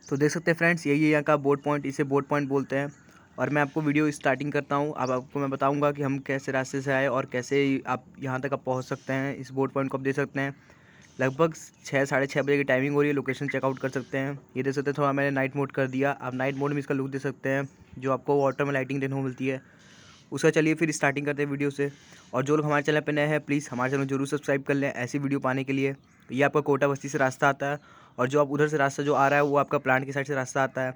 तो देख सकते हैं फ्रेंड्स, यही है यहाँ का बोट पॉइंट, इसे बोट पॉइंट बोलते हैं। और मैं आपको वीडियो स्टार्टिंग करता हूँ। अब आपको मैं बताऊँगा कि हम कैसे रास्ते से आए और कैसे आप यहाँ तक आप पहुँच सकते हैं। इस बोट पॉइंट को आप देख सकते हैं, लगभग 6 साढ़े 6 बजे की टाइमिंग हो रही है। लोकेशन चेकआउट कर सकते हैं। ये देख सकते हैं, थोड़ा मैंने नाइट मोड कर दिया। आप नाइट मोड में इसका लुक दे सकते हैं, जो आपको वाटर में लाइटिंग देखने को मिलती है उसका। चलिए फिर स्टार्टिंग करते हैं वीडियो से। और जो लोग हमारे चैनल पर नए हैं, प्लीज़ हमारे चैनल जरूर सब्सक्राइब कर लें ऐसी वीडियो पाने के लिए। ये आपका कोटा बस्ती से रास्ता आता है, और जो आप उधर से रास्ता जो आ रहा है वो आपका प्लांट की साइड से रास्ता आता है,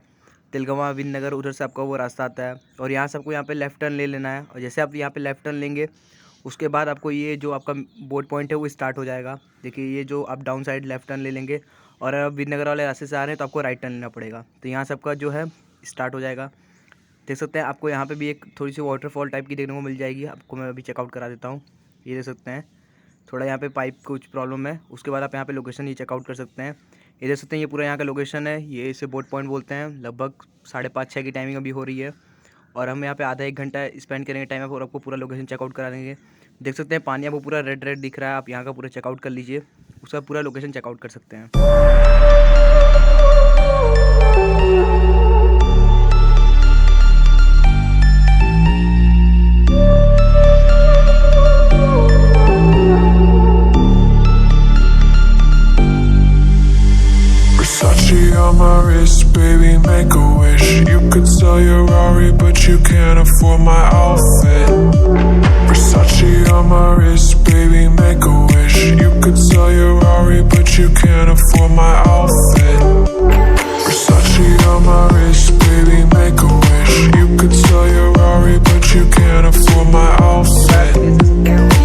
तिलगवा विननगर उधर से आपका वो रास्ता आता है। और यहाँ से आपको यहाँ पे लेफ़्ट टर्न ले लेना है। और जैसे आप यहाँ पे लेफ़्ट टर्न लेंगे, उसके बाद आपको ये जो आपका बोट पॉइंट है वो स्टार्ट हो जाएगा। देखिए, ये जो आप डाउन साइड लेफ़्ट टर्न ले लेंगे और अब विननगर वाले रास्ते से आ रहे हैं तो आपको राइट टर्न लेना पड़ेगा। तो यहाँ से आपका जो है स्टार्ट हो जाएगा। देख सकते हैं, आपको यहाँ पे भी एक थोड़ी सी वाटरफॉल टाइप की देखने को मिल जाएगी। आपको मैं अभी चेकआउट करा देता हूँ। ये देख सकते हैं, थोड़ा यहाँ पे पाइप कुछ प्रॉब्लम है। उसके बाद आप यहाँ पे लोकेशन ही चेकआउट कर सकते हैं। ये देख सकते हैं, ये पूरा यहाँ का लोकेशन है। ये इसे बोट पॉइंट बोलते हैं। लगभग 5:30-6 की टाइमिंग अभी हो रही है, और हम यहाँ पे आधा 1 घंटा स्पेंड करेंगे टाइम और आपको पूरा लोकेशन चेकआउट करा देंगे। देख सकते हैं, पानी आपको पूरा रेड रेड दिख रहा है। आप यहाँ का पूरा चेकआउट कर लीजिए, उसका पूरा लोकेशन चेकआउट कर सकते हैं। On my wrist, baby, make a wish. You could sell your Rari, but you can't afford my outfit. Versace on my wrist, baby, make a wish. You could sell your Rari, but you can't afford my outfit. Versace on my wrist, baby, make a wish. You could sell your Rari, but you can't afford my outfit.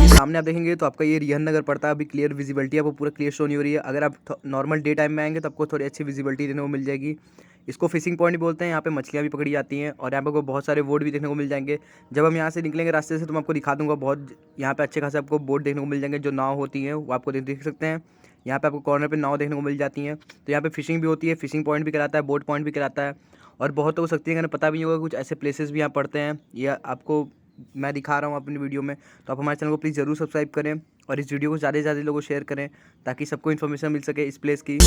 सामने आप देखेंगे तो आपका ये रिहन नगर पड़ता है। अभी clear visibility आपको पूरा क्लियर शो नहीं हो रही है। अगर आप नॉर्मल डे टाइम में आएंगे तो आपको थोड़ी अच्छी विजिबिलिटी देखने को मिल जाएगी। इसको फिशिंग पॉइंट भी बोलते हैं। यहाँ पे मछलियाँ भी पकड़ी जाती हैं, और यहाँ पे आपको बहुत सारे बोट भी देखने को मिल जाएंगे। जब हम यहाँ से निकलेंगे रास्ते से तो मैं आपको दिखा दूँगा, बहुत यहाँ पे अच्छे खासे आपको बोट देखने को मिल जाएंगे। जो नाव होती हैं वो आपको देख सकते हैं। यहाँ पे आपको कॉर्नर पे नाव देखने को मिल जाती हैं। तो यहाँ पे फिशिंग भी होती है, फिशिंग पॉइंट भी कराता है, बोट पॉइंट भी कराता है। और बहुत हो सकती है पता भी नहीं होगा, कुछ ऐसे प्लेसेस भी यहाँ पड़ते हैं। ये आपको मैं दिखा रहा हूँ अपनी वीडियो में। तो आप हमारे चैनल को प्लीज़ ज़रूर सब्सक्राइब करें, और इस वीडियो को ज़्यादा से ज़्यादा लोगों को शेयर करें, ताकि सबको इन्फॉर्मेशन मिल सके इस प्लेस की।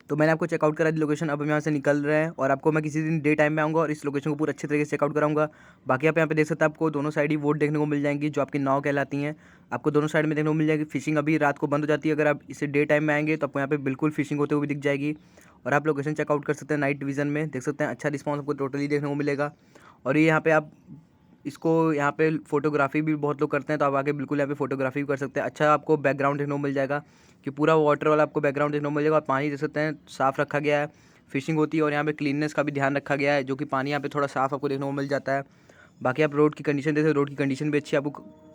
तो मैंने आपको चेकआउट करा दी लोकेशन। अब हम यहाँ से निकल रहे हैं, और आपको मैं किसी दिन डे टाइम में आऊँगा और इस लोकेशन को पूरा अच्छे तरीके से चेकआउट कराऊंगा। बाकी आप यहाँ पे देख सकते हैं, आपको दोनों साइड ही बोट देखने को मिल जाएंगी, जो आपकी नाव कहलाती हैं। आपको दोनों साइड में देखने को मिल जाएगी। फिशिंग अभी रात को बंद हो जाती है। अगर आप इसे डे टाइम में आएंगे तो आपको यहाँ पे बिल्कुल फिशिंग होते हुए दिख जाएगी। और आप लोकेशन चेकआउट कर सकते हैं नाइट विजन में। देख सकते हैं, अच्छा रिस्पॉन्स आपको टोटली देखने को मिलेगा। और ये यहाँ पे आप इसको यहाँ पे फोटोग्राफी भी बहुत लोग करते हैं, तो आप आके बिल्कुल यहाँ पे फोटोग्राफी भी कर सकते हैं। अच्छा आपको बैकग्राउंड देखने को मिल जाएगा, कि पूरा वाटर वाला आपको बैकग्राउंड देखने को मिल जाएगा। और पानी देख सकते हैं, साफ़ रखा गया है। फिशिंग होती है, और यहाँ पे क्लीननेस का भी ध्यान रखा गया है, जो कि पानी यहाँ पे थोड़ा साफ़ आपको देखने को मिल जाता है। बाकी आप रोड की कंडीशन देखते हैं, रोड की कंडीशन भी अच्छी है।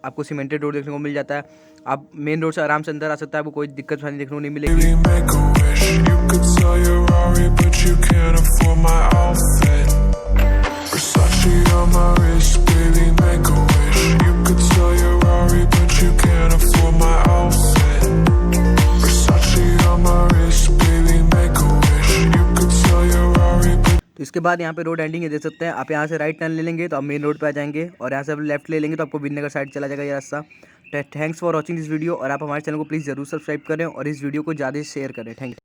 आपको सीमेंटेड रोड देखने को मिल जाता है। आप मेन रोड से आराम से अंदर आ सकता है, आपको कोई दिक्कत देखने को नहीं मिलेगी। तो इसके बाद यहाँ पे रोड एंडिंग है, देख सकते हैं। आप यहाँ से राइट टर्न ले लेंगे तो आप मेन रोड पे आ जाएंगे, और यहाँ से आप लेफ्ट ले लेंगे तो आपको विननगर साइड चला जाएगा ये रास्ता। Thanks for watching this video, और आप हमारे चैनल को प्लीज़ ज़रूर सब्सक्राइब करें और इस वीडियो को ज़्यादा शेयर करें। Thank you.